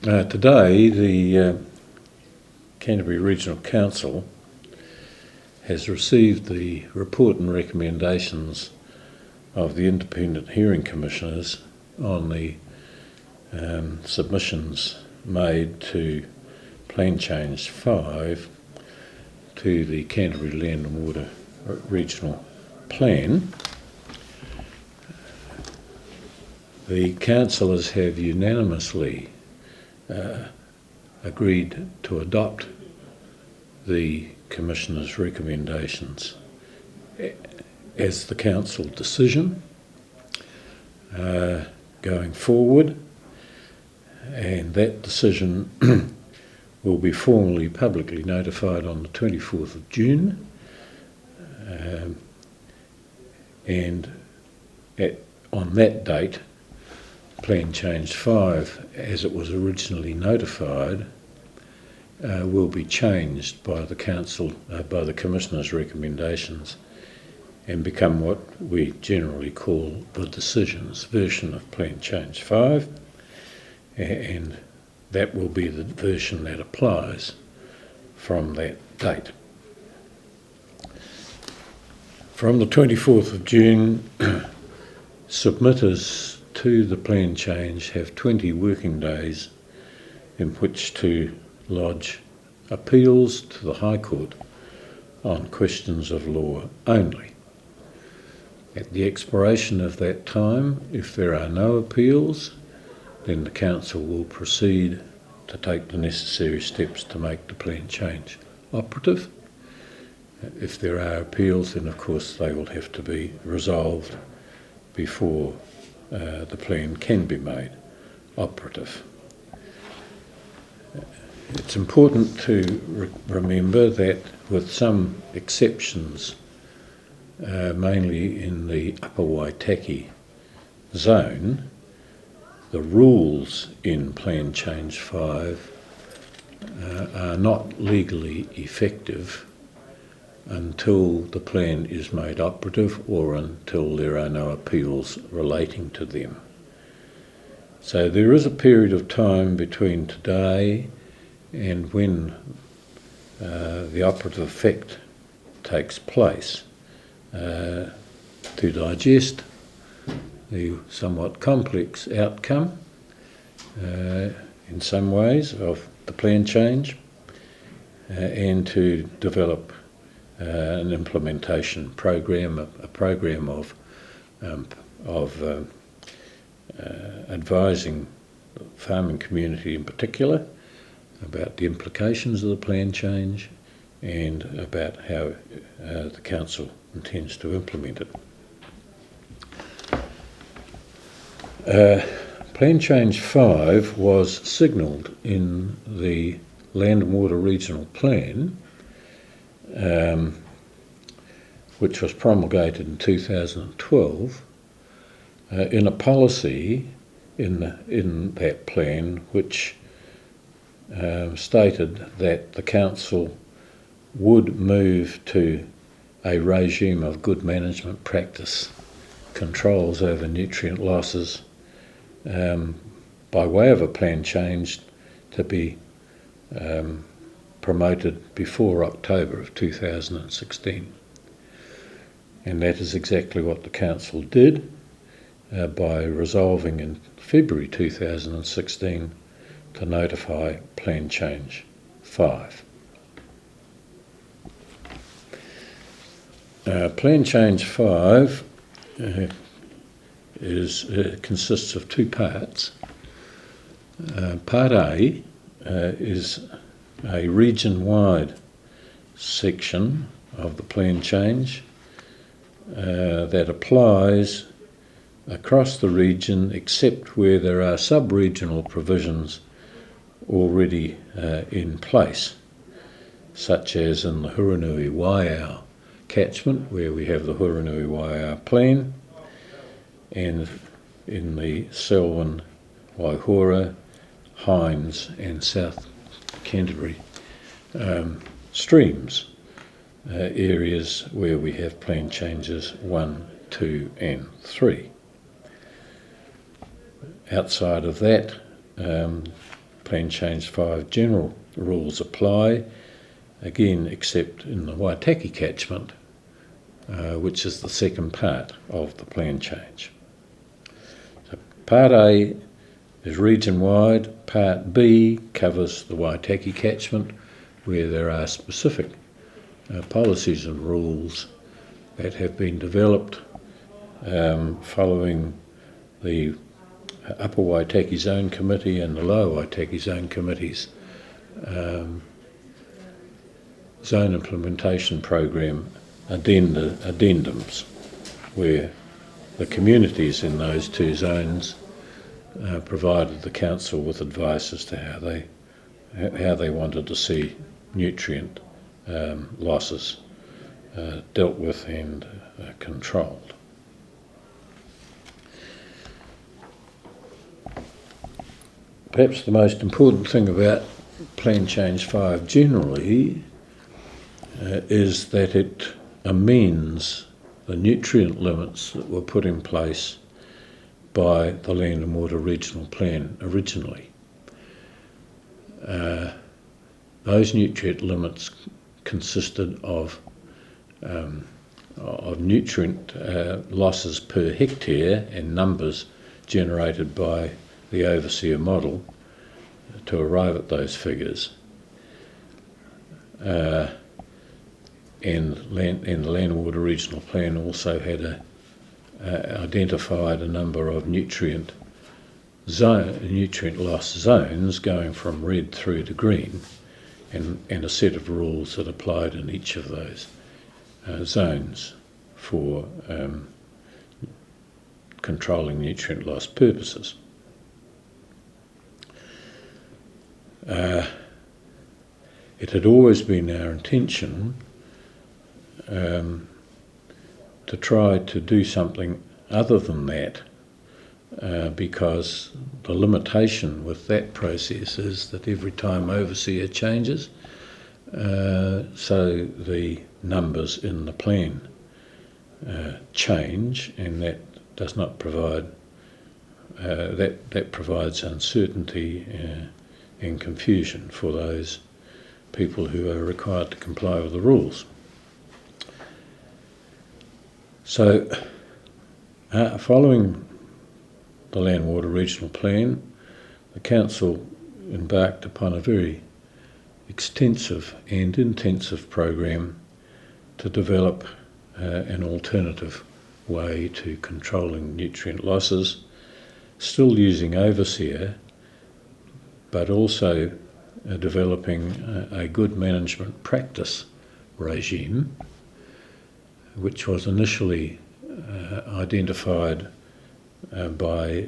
Today, the Canterbury Regional Council has received the report and recommendations of the Independent Hearing Commissioners on the submissions made to Plan Change 5 to the Canterbury Land and Water Regional Plan. The councillors have unanimously agreed to adopt the Commissioner's recommendations as the council decision going forward, and that decision will be formally publicly notified on the 24th of June, and on that date Plan Change 5, as it was originally notified, will be changed by the council, by the Commissioner's recommendations, and become what we generally call the decisions version of Plan Change 5, and that will be the version that applies from that date. From the 24th of June, submitters to the plan change have 20 working days in which to lodge appeals to the High Court on questions of law only. At the expiration of that time, if there are no appeals, then the council will proceed to take the necessary steps to make the plan change operative. If there are appeals, then of course they will have to be resolved before the plan can be made operative. It's important to remember that, with some exceptions, mainly in the Upper Waitaki zone, the rules in Plan Change 5 are not legally effective until the plan is made operative or until there are no appeals relating to them. So there is a period of time between today and when the operative effect takes place to digest the somewhat complex outcome in some ways of the plan change and to develop an implementation program, a program of advising the farming community in particular about the implications of the plan change and about how the council intends to implement it. Plan Change 5 was signalled in the Land and Water Regional Plan, which was promulgated in 2012, in a policy in that plan which stated that the council would move to a regime of good management practice, controls over nutrient losses, by way of a plan change to be promoted before October of 2016. And that is exactly what the council did by resolving in February 2016 to notify Plan Change 5. Plan Change 5 consists of two parts. Part A is a region-wide section of the plan change that applies across the region except where there are sub-regional provisions already in place, such as in the Huranui-Waiau catchment, where we have the Huranui-Waiau plan, and in the Selwyn, Waihora, Hines and South Canterbury streams, areas where we have plan changes 1, 2 and 3. Outside of that, Plan Change 5 general rules apply, again except in the Waitaki catchment, which is the second part of the plan change. So Part A is region-wide, Part B covers the Waitaki catchment, where there are specific policies and rules that have been developed following the Upper Waitaki Zone Committee and the Lower Waitaki Zone Committee's Zone Implementation Program addendums, where the communities in those two zones provided the council with advice as to how they wanted to see nutrient losses dealt with and controlled. Perhaps the most important thing about Plan Change 5 generally is that it amends the nutrient limits that were put in place by the Land and Water Regional Plan originally. Those nutrient limits consisted of nutrient losses per hectare and numbers generated by the overseer model to arrive at those figures. And the Land and Water Regional Plan also had identified a number of nutrient loss zones going from red through to green, and a set of rules that applied in each of those zones for controlling nutrient loss purposes. It had always been our intention to try to do something other than that, because the limitation with that process is that every time overseer changes, so the numbers in the plan change, and that does not provide, that provides uncertainty and confusion for those people who are required to comply with the rules. So, following the Land Water Regional Plan, the Council embarked upon a very extensive and intensive program to develop an alternative way to controlling nutrient losses, still using overseer, but also developing a good management practice regime, which was initially identified by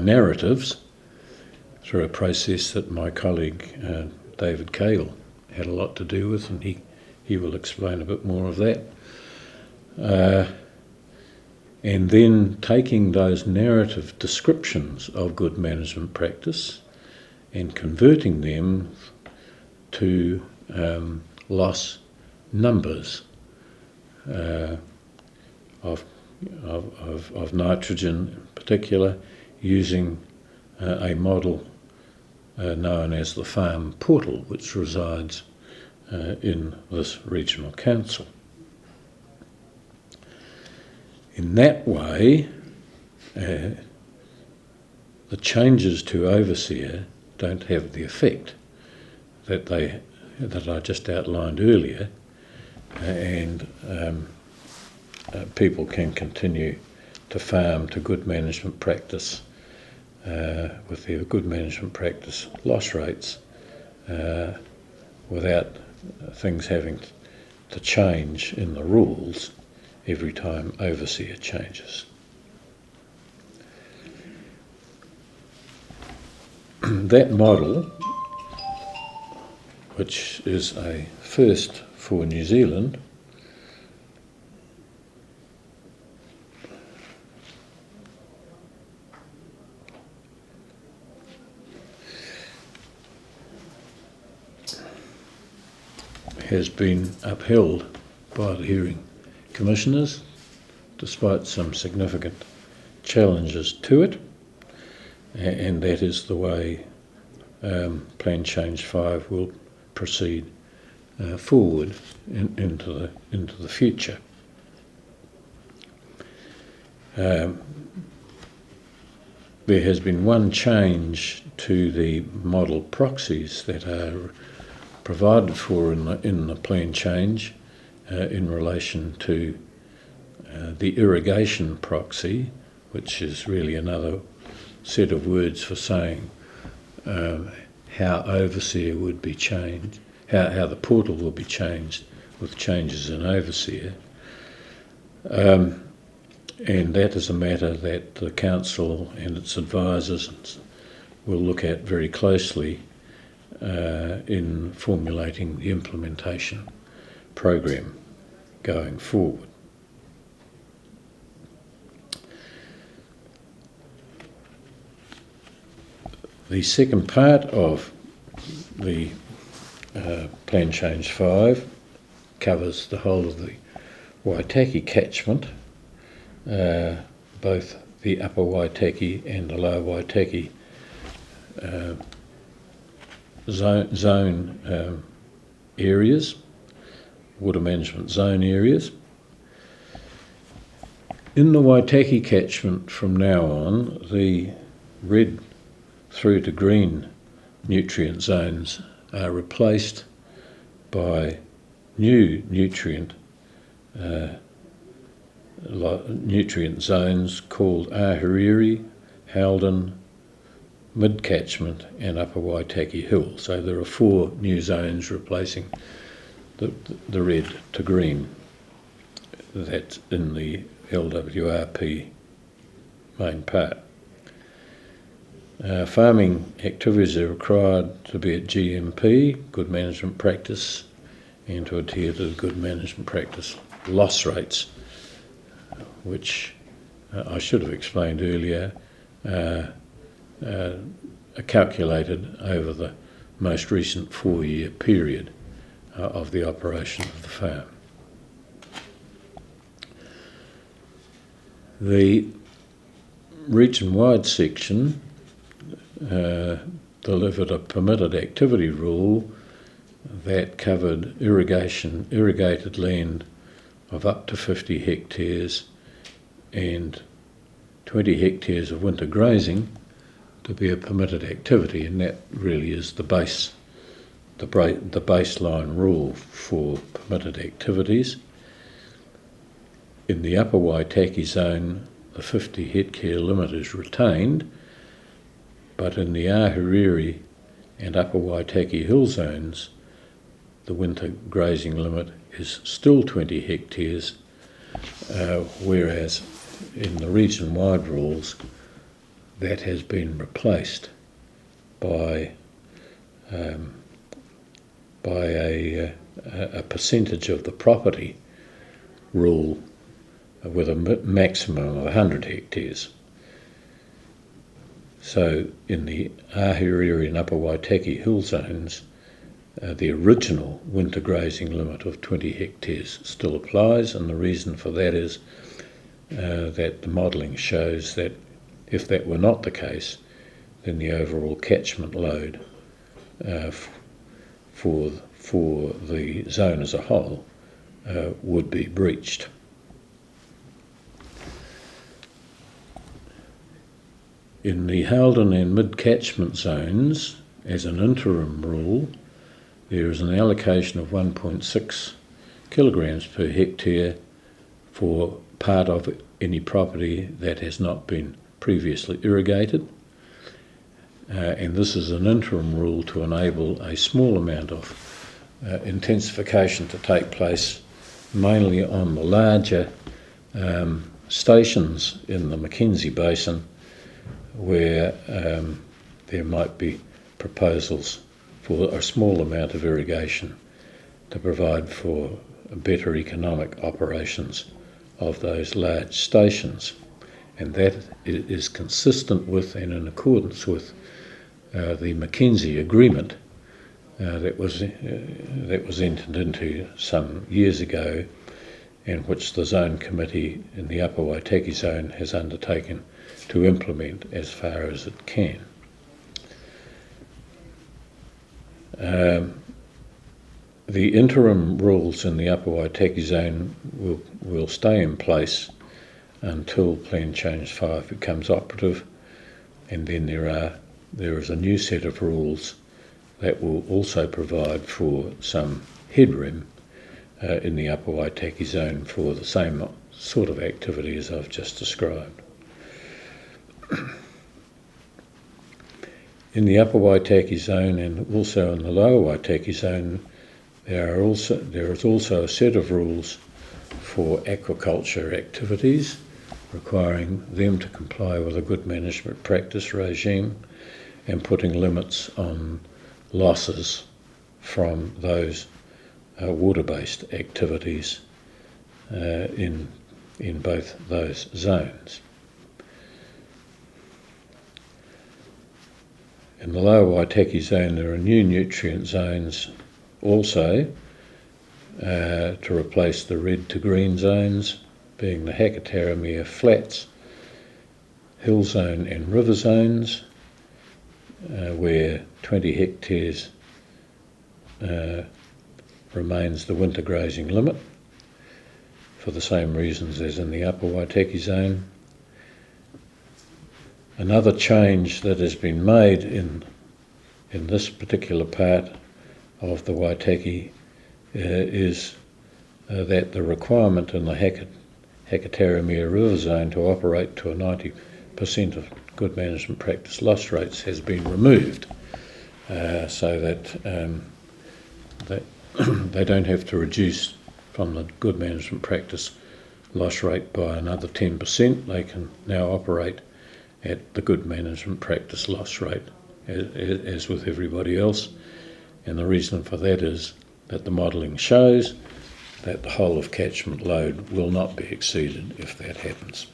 narratives through a process that my colleague David Cale had a lot to do with, and he will explain a bit more of that. And then taking those narrative descriptions of good management practice and converting them to loss numbers of nitrogen in particular, using a model known as the Farm Portal, which resides in this regional council. In that way, the changes to overseer don't have the effect that I just outlined earlier, and people can continue to farm to good management practice with their good management practice loss rates without things having to change in the rules every time overseer changes. That model, which is a first for New Zealand, has been upheld by the hearing commissioners, despite some significant challenges to it. and that is the way Plan Change 5 will proceed forward into the future. There has been one change to the model proxies that are provided for in the plan change in relation to the irrigation proxy, which is really another set of words for saying how overseer would be changed, how the portal will be changed with changes in overseer. And that is a matter that the council and its advisors will look at very closely in formulating the implementation program going forward. The second part of the Plan Change 5 covers the whole of the Waitaki catchment, both the Upper Waitaki and the Lower Waitaki zone areas, water management zone areas. In the Waitaki catchment from now on, the red through to green nutrient zones are replaced by new nutrient zones called Ahuriri, Haldon, Mid-Catchment and Upper Waitaki Hill. So there are 4 new zones replacing the red to green. That's in the LWRP main part. Farming activities are required to be at GMP, good management practice, and to adhere to the good management practice loss rates, which I should have explained earlier, are calculated over the most recent 4-year period of the operation of the farm. The region-wide section delivered a permitted activity rule that covered irrigated land of up to 50 hectares and 20 hectares of winter grazing to be a permitted activity, and that really is the baseline rule for permitted activities. In the Upper Waitaki zone, the 50 hectare limit is retained, but in the Ahuriri and Upper Waitaki Hill zones, the winter grazing limit is still 20 hectares, whereas in the region-wide rules, that has been replaced by a percentage of the property rule with a maximum of 100 hectares. So in the Ahuriri and Upper Waitaki Hill zones, the original winter grazing limit of 20 hectares still applies, and the reason for that is that the modelling shows that if that were not the case, then the overall catchment load for the zone as a whole would be breached. In the Haldon and mid-catchment zones, as an interim rule, there is an allocation of 1.6 kilograms per hectare for part of any property that has not been previously irrigated, and this is an interim rule to enable a small amount of intensification to take place, mainly on the larger stations in the Mackenzie Basin, where there might be proposals for a small amount of irrigation to provide for better economic operations of those large stations. And that is consistent with and in accordance with the Mackenzie Agreement that was entered into some years ago, and which the Zone Committee in the Upper Waitaki Zone has undertaken to implement as far as it can. The interim rules in the Upper Waitaki zone will stay in place until Plan Change 5 becomes operative, and then there is a new set of rules that will also provide for some headroom in the Upper Waitaki zone for the same sort of activity as I've just described. In the Upper Waitaki zone and also in the Lower Waitaki zone, there is also a set of rules for aquaculture activities, requiring them to comply with a good management practice regime and putting limits on losses from those water-based activities in both those zones. In the Lower Waitaki zone, there are new nutrient zones also to replace the red to green zones, being the Canterbury flats, hill zone and river zones, where 20 hectares remains the winter grazing limit for the same reasons as in the Upper Waitaki zone. Another change that has been made in this particular part of the Waitaki is that the requirement in the Canterbury River Zone to operate to a 90% of good management practice loss rates has been removed, so that they don't have to reduce from the good management practice loss rate by another 10%. They can now operate at the good management practice loss rate as with everybody else. And the reason for that is that the modelling shows that the whole of catchment load will not be exceeded if that happens.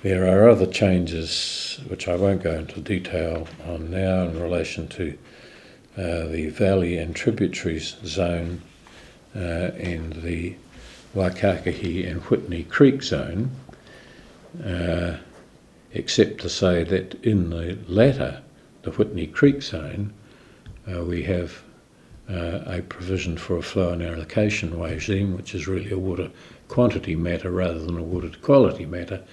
There are other changes which I won't go into detail on now in relation to the valley and tributaries zone and the Waitaki and Whitney Creek zone, except to say that in the latter, the Whitney Creek zone, we have a provision for a flow and allocation regime, which is really a water quantity matter rather than a water quality matter.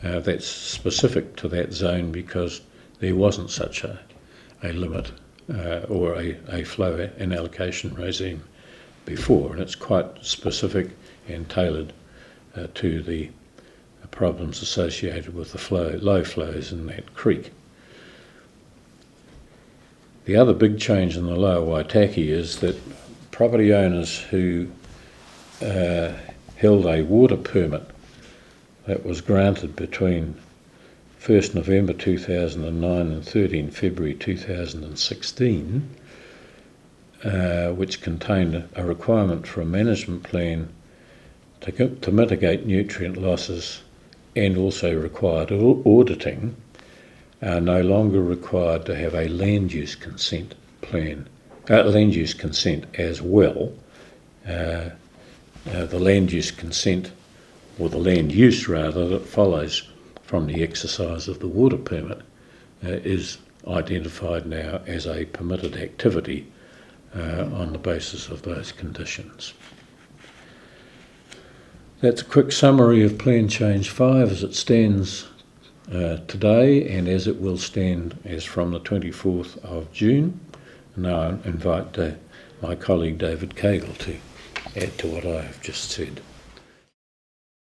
That's specific to that zone because there wasn't such a limit or a flow and allocation regime before, and it's quite specific and tailored to the problems associated with the low flows in that creek. The other big change in the Lower Waitaki is that property owners who held a water permit that was granted between 1st November 2009 and 13 February 2016, which contained a requirement for a management plan to mitigate nutrient losses and also required auditing, are no longer required to have a land use consent plan, land use consent as well. The land use consent, or the land use rather, that follows from the exercise of the water permit is identified now as a permitted activity on the basis of those conditions. That's a quick summary of Plan Change 5 as it stands today and as it will stand as from the 24th of June. Now I invite my colleague David Cagle to add to what I have just said.